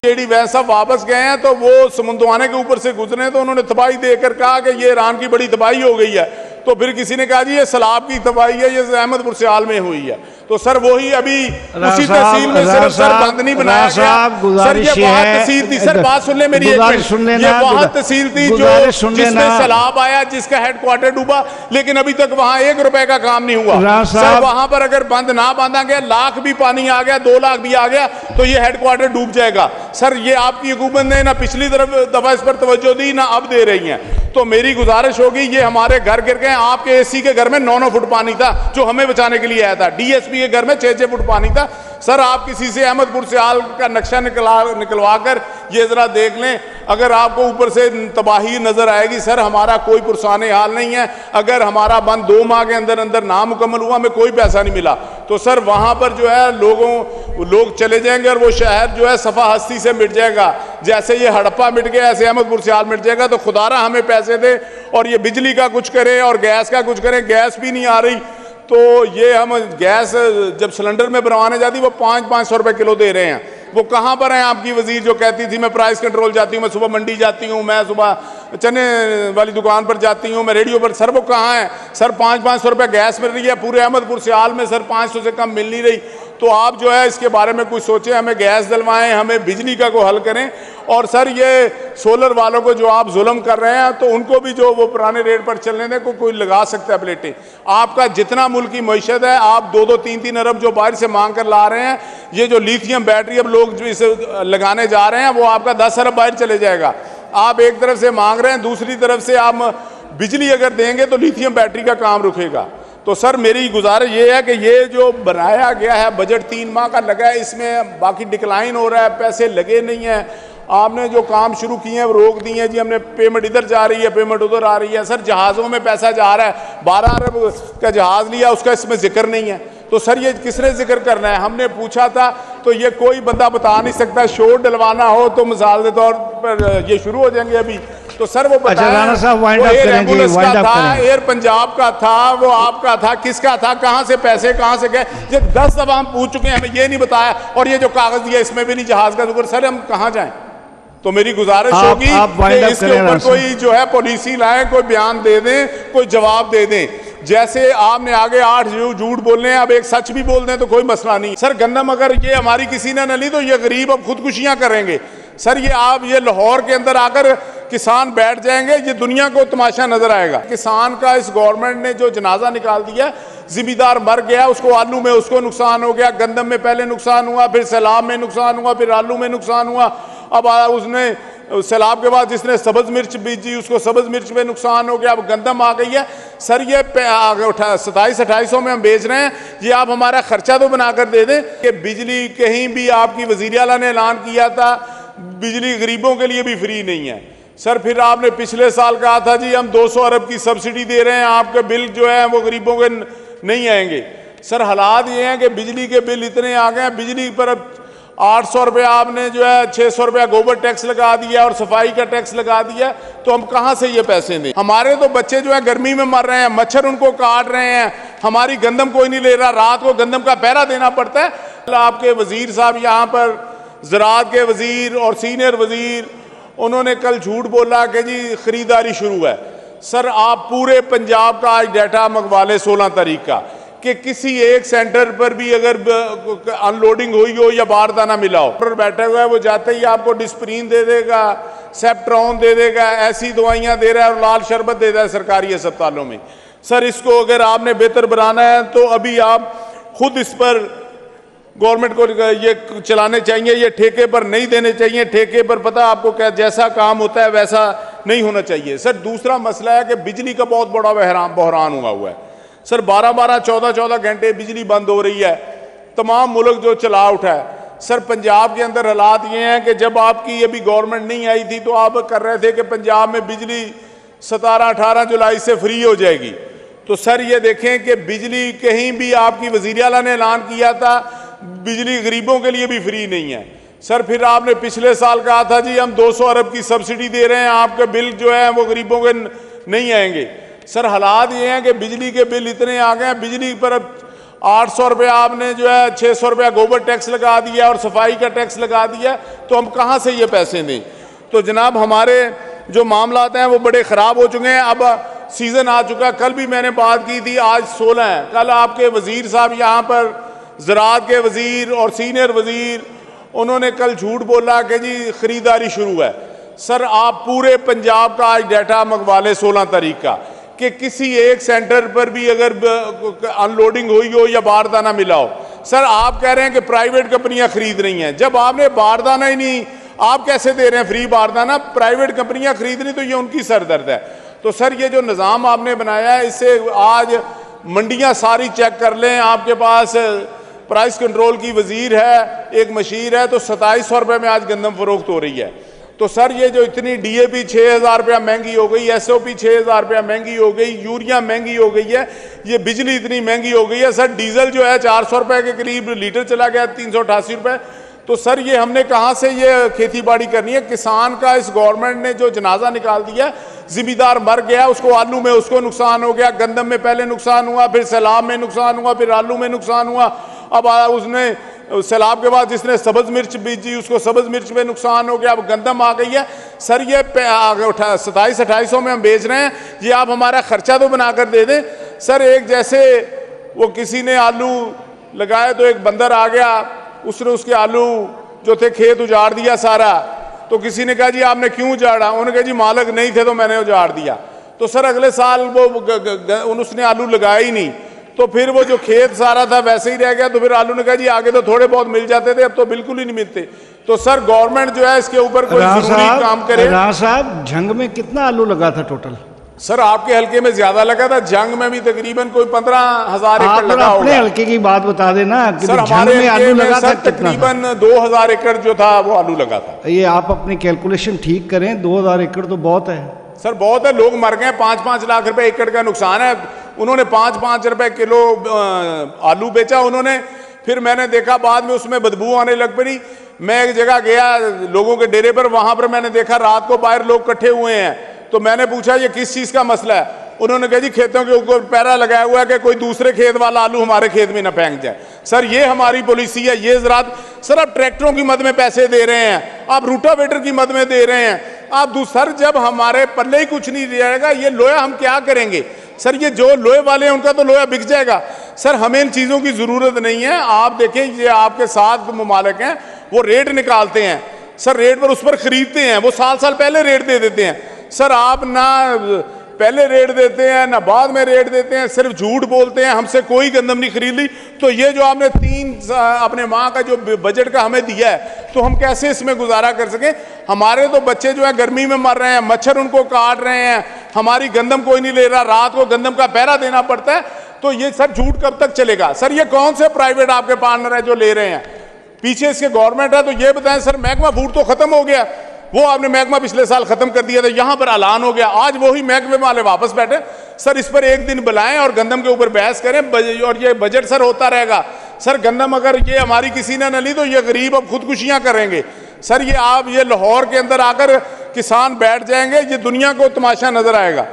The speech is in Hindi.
जेडी वैस साहब वापस गए हैं तो वो समुद्रवाने के ऊपर से गुजरे तो उन्होंने तबाही देकर कहा कि ये ईरान की बड़ी तबाही हो गई है। तो फिर किसी ने कहा जी ये सलाब की तबाही है, ये अहमदपुर सियाल में हुई है। तो सर वही अभी उसी तहसील में सिर्फ सर बंद नहीं बनाया गया सर, ये वहाँ तहसील थी। सर बात सुन ले मेरी, ये वहाँ तहसील थी जो जिसमें सैलाब आया, जिसका हेडक्वार्टर डूबा, लेकिन अभी तक वहाँ 1 रुपए का काम नहीं हुआ। सर वहाँ पर अगर बंद ना बांधा गया, लाख भी पानी आ गया, 2 लाख भी आ गया तो ये हेडक्वार्टर डूब जाएगा। सर ये आपकी हुकूमत ने ना पिछली दफा इस पर तवज्जो दी ना अब दे रही है। तो मेरी गुजारिश होगी, ये हमारे घर गिर गए। आपके एसी के घर में 9-9 फुट पानी था जो हमें बचाने के लिए आया था, डीएसपी के घर में 6-6 फुट पानी था। सर आप किसी से अहमदपुर सियाल का नक्शा निकलवा कर ये जरा देख लें, अगर आपको ऊपर से तबाही नजर आएगी। सर हमारा कोई पुरसाने हाल नहीं है, अगर हमारा बंद 2 माह के अंदर अंदर ना मुकम्मल हुआ, हमें कोई पैसा नहीं मिला तो सर वहां पर जो है लोग चले जाएंगे और वो शहर जो है सफा हस्ती से मिट जाएगा। जैसे ये हड़प्पा मिट गया ऐसे अहमदपुर सियाल मिट जाएगा। तो खुदारा हमें पैसे दे और ये बिजली का कुछ करें और गैस का कुछ करें। गैस भी नहीं आ रही तो ये हम गैस जब सिलेंडर में बनवाने जाती वो 500-500 रुपए किलो दे रहे हैं। वो कहाँ पर है आपकी वजीर जो कहती थी मैं प्राइस कंट्रोल जाती हूँ, मैं सुबह मंडी जाती हूँ, मैं सुबह चने वाली दुकान पर जाती हूँ, मैं रेडियो पर। सर वो कहाँ है? सर 500-500 रुपये गैस मिल रही है पूरे अहमदपुर सियाल में, सर 500 से कम मिल नहीं रही। तो आप जो है इसके बारे में कुछ सोचें, हमें गैस दिलवाएं, हमें बिजली का को हल करें। और सर ये सोलर वालों को जो आप जुल्म कर रहे हैं तो उनको भी जो वो पुराने रेट पर चलने दें, कोई लगा सकता है प्लेटें। आपका जितना मुल्क की मईशत है, आप 2-2, 3-3 अरब जो बाहर से मांग कर ला रहे हैं, ये जो लिथियम बैटरी अब लोग जो इसे लगाने जा रहे हैं वो आपका 10 अरब बाहर चले जाएगा। आप एक तरफ से मांग रहे हैं, दूसरी तरफ से आप बिजली अगर देंगे तो लिथियम बैटरी का काम रुकेगा। तो सर मेरी गुजारिश ये है कि ये जो बनाया गया है बजट 3 माह का लगा है, इसमें बाकी डिक्लाइन हो रहा है, पैसे लगे नहीं हैं। आपने जो काम शुरू किए हैं वो रोक दिए हैं जी, हमने पेमेंट इधर जा रही है, पेमेंट उधर आ रही है। सर जहाज़ों में पैसा जा रहा है, 12 अरब का जहाज़ लिया, उसका इसमें जिक्र नहीं है। तो सर ये किसने जिक्र करना है? हमने पूछा था तो ये कोई बंदा बता नहीं सकता। शोर डलवाना हो तो मिसाल के तौर पर ये शुरू हो जाएंगे अभी। तो सर वो एयर एम्बुलेंस का था, एयर पंजाब का था, वो आपका था, किसका था, कहाँ से पैसे कहाँ से गए, ये 10 दफा हम पूछ चुके हैं, हमें ये नहीं बताया। और ये जो कागज दिया इसमें भी नहीं जहाज का जिक्र। सर हम कहाँ जाएं? तो मेरी गुजारिश होगी कि इसके ऊपर कोई जो है पॉलिसी लाए, कोई बयान दे दें, कोई जवाब दे दें। जैसे आपने आगे 8 झूठ बोलने हैं, अब एक सच भी बोल दें तो कोई मसला नहीं। सर गंदम अगर ये हमारी किसी ने न ली तो ये गरीब अब खुदकुशियां करेंगे। सर ये आप ये लाहौर के अंदर आकर किसान बैठ जाएंगे, ये दुनिया को तमाशा नजर आएगा। किसान का इस गवर्नमेंट ने जो जनाजा निकाल दिया, जिम्मेदार मर गया, उसको आलू में उसको नुकसान हो गया, गंदम में पहले नुकसान हुआ, फिर सैलाब में नुकसान हुआ, फिर आलू में नुकसान हुआ। अब उसने सैलाब के बाद जिसने सब्ज मिर्च बीजी उसको सब्ज मिर्च में नुकसान हो गया, अब गंदम आ गई है। सर ये 2700-2800 में हम बेच रहे हैं, ये आप हमारा खर्चा तो बनाकर दे दें कि बिजली कहीं भी आपकी वज़ीर आला ने ऐलान किया था बिजली गरीबों के लिए भी फ्री नहीं है। सर फिर आपने पिछले साल कहा था जी हम 200 अरब की सब्सिडी दे रहे हैं, आपके बिल जो है वो गरीबों के नहीं आएंगे। सर हालात ये हैं कि बिजली के बिल इतने आ गए हैं, बिजली पर अब 800 रुपये आपने जो है 600 रुपया गोबर टैक्स लगा दिया और सफाई का टैक्स लगा दिया, तो हम कहाँ से ये पैसे दें? हमारे तो बच्चे जो है गर्मी में मर रहे हैं, मच्छर उनको काट रहे हैं, हमारी गंदम कोई नहीं ले रहा, रात को गंदम का पहरा देना पड़ता है। आपके वजीर साहब यहाँ पर ज़राअत के वजीर और सीनियर वजीर, उन्होंने कल झूठ बोला कि जी खरीदारी शुरू है। सर आप पूरे पंजाब का आज डाटा मंगवा लें 16 तारीख का कि किसी एक सेंटर पर भी अगर अनलोडिंग हुई हो या बारदाना मिला हो, डॉक्टर बैठा हुआ है वो जाते ही आपको डिस्प्रीन दे देगा, सेप्ट्रॉन दे देगा, ऐसी दवाइयाँ दे रहा है और लाल शरबत दे रहा है सरकारी अस्पतालों में। सर इसको अगर आपने बेहतर बनाना है तो अभी आप खुद इस पर गवर्नमेंट को ये चलाने चाहिए, ये ठेके पर नहीं देने चाहिए। ठेके पर पता आपको क्या जैसा काम होता है वैसा नहीं होना चाहिए। सर दूसरा मसला है कि बिजली का बहुत बड़ा बहरान हुआ है। सर 12-12, 14-14 घंटे बिजली बंद हो रही है, तमाम मुल्क जो चला उठा है। सर पंजाब के अंदर हालात ये हैं कि जब आपकी अभी गवर्नमेंट नहीं आई थी तो आप कर रहे थे कि पंजाब में बिजली 17-18 जुलाई से फ्री हो जाएगी। तो सर ये देखें कि बिजली कहीं भी आपकी वज़ीर आला ने ऐलान किया था बिजली गरीबों के लिए भी फ्री नहीं है। सर फिर आपने पिछले साल कहा था जी हम 200 अरब की सब्सिडी दे रहे हैं, आपके बिल जो है वो गरीबों के नहीं आएंगे। सर हालात ये हैं कि बिजली के बिल इतने आ गए हैं, बिजली पर अब 800 रुपया आपने जो है 600 रुपया गोबर टैक्स लगा दिया और सफाई का टैक्स लगा दिया, तो हम कहाँ से ये पैसे दें। तो जनाब हमारे जो मामलात हैं वो बड़े ख़राब हो चुके हैं। अब सीज़न आ चुका, कल भी मैंने बात की थी, आज 16 है। कल आपके वज़ीर साहब यहाँ पर ज़राअत के वज़ीर और सीनियर वज़ीर, उन्होंने कल झूठ बोला कि जी ख़रीदारी शुरू है। सर आप पूरे पंजाब का आज डाटा मंगवा लें 16 तारीख का, कि किसी एक सेंटर पर भी अगर अनलोडिंग हुई हो या बारदाना मिला हो। सर आप कह रहे हैं कि प्राइवेट कंपनियां खरीद रही हैं, जब आपने बारदाना ही नहीं, आप कैसे दे रहे हैं फ्री बारदाना? प्राइवेट कंपनियां खरीद रही, तो ये उनकी सरदर्द है। तो सर ये जो निज़ाम आपने बनाया है, इससे आज मंडियां सारी चेक कर लें, आपके पास प्राइस कंट्रोल की वजीर है, एक मशीर है, तो 2700 रुपये में आज गंदम फरोख्त हो रही है। तो सर ये जो इतनी DAP 6000 रुपया महंगी हो गई, SOP 6000 रुपया महंगी हो गई, यूरिया महंगी हो गई है, ये बिजली इतनी महंगी हो गई है। सर डीजल जो है 400 रुपये के करीब लीटर चला गया, 388 रुपये। तो सर ये हमने कहाँ से ये खेती बाड़ी करनी है? किसान का इस गवर्नमेंट ने जो जनाजा निकाल दिया, जिम्मेदार मर गया, उसको आलू में उसको नुकसान हो गया, गंदम में पहले नुकसान हुआ, फिर सैलाब में नुकसान हुआ, फिर आलू में नुकसान हुआ, अब उसने सैलाब के बाद जिसने सब्ज मिर्च बीजी उसको सब्ज मिर्च में नुकसान हो गया, अब गंदम आ गई है। सर ये 2700-2800 में हम बेच रहे हैं, ये आप हमारा खर्चा तो बनाकर दे दें। सर एक जैसे वो किसी ने आलू लगाए तो एक बंदर आ गया, उसने उसके आलू जो थे खेत उजाड़ दिया सारा। तो किसी ने कहा जी आपने क्यों उजाड़ा? उन्होंने कहा जी मालिक नहीं थे तो मैंने उजाड़ दिया। तो सर अगले साल वो उसने आलू लगाया ही नहीं, तो फिर वो जो खेत सारा था वैसे ही रह गया। तो फिर आलू ने कहा जी आगे तो थोड़े बहुत मिल जाते थे, अब तो बिल्कुल ही नहीं मिलते। तो सर गवर्नमेंट जो है इसके ऊपर कोई जरूरी काम करे। राणा साहब झंग में कितना आलू लगा था टोटल? सर आपके हल्के में ज्यादा लगा था, जंग में भी तकरीबन कोई 15,000 एकड़ लगा होगा। अपने हल्के की बात बता देना कि सर हमारे में आलू लगा था तकरीबन 2000 एकड़ जो था वो आलू लगा था। ये आप अपनी कैलकुलेशन ठीक करें, 2000 एकड़ तो बहुत है। सर बहुत है, लोग मर गए, 5-5 लाख रुपए एकड़ का नुकसान है। उन्होंने 5-5 रुपए किलो आलू बेचा उन्होंने, फिर मैंने देखा बाद में उसमें बदबू आने लग पड़ी। मैं एक जगह गया लोगों के डेरे पर, वहां पर मैंने देखा रात को बाहर लोग इकट्ठे हुए हैं। तो मैंने पूछा ये किस चीज का मसला है? उन्होंने कहा जी खेतों के ऊपर पैरा लगाया हुआ है कि कोई दूसरे खेत वाला आलू हमारे खेत में न फेंक जाए। सर ये हमारी पॉलिसी है, ये ज़रात। सर आप ट्रैक्टरों की मद में पैसे दे रहे हैं, आप रूटावेटर की मद में दे रहे हैं, आप सर जब हमारे पल्ले ही कुछ नहीं रहेगा, ये लोहा हम क्या करेंगे? सर ये जो लोहे वाले हैं उनका तो लोहा बिक जाएगा। सर हमें इन चीज़ों की ज़रूरत नहीं है। आप देखें ये आपके साथ ममालिक हैं, वो रेट निकालते हैं, सर रेट पर उस पर खरीदते हैं, वो साल पहले रेट दे देते हैं। सर आप ना पहले रेट देते हैं ना बाद में रेट देते हैं, सिर्फ झूठ बोलते हैं, हमसे कोई गंदम नहीं खरीद ली। तो ये जो आपने 3 अपने माह का जो बजट का हमें दिया है, तो हम कैसे इसमें गुजारा कर सकें? हमारे तो बच्चे जो है गर्मी में मर रहे हैं, मच्छर उनको काट रहे हैं, हमारी गंदम कोई नहीं ले रहा, रात को गंदम का पहरा देना पड़ता है। तो ये सर झूठ कब तक चलेगा? सर ये कौन से प्राइवेट आपके पार्टनर है जो ले रहे हैं? पीछे इसके गवर्नमेंट है। तो ये बताएं सर, महकमा फूड तो खत्म हो गया, वो आपने महकमा पिछले साल खत्म कर दिया था, यहां पर ऐलान हो गया, आज वही महकमे वाले वापस बैठे। सर इस पर एक दिन बुलाएं और गंदम के ऊपर बहस करें, और ये बजट सर होता रहेगा। सर गंदम अगर ये हमारी किसी ने न ली तो ये गरीब अब खुदकुशियां करेंगे। सर ये आप ये लाहौर के अंदर आकर किसान बैठ जाएंगे, ये दुनिया को तमाशा नजर आएगा।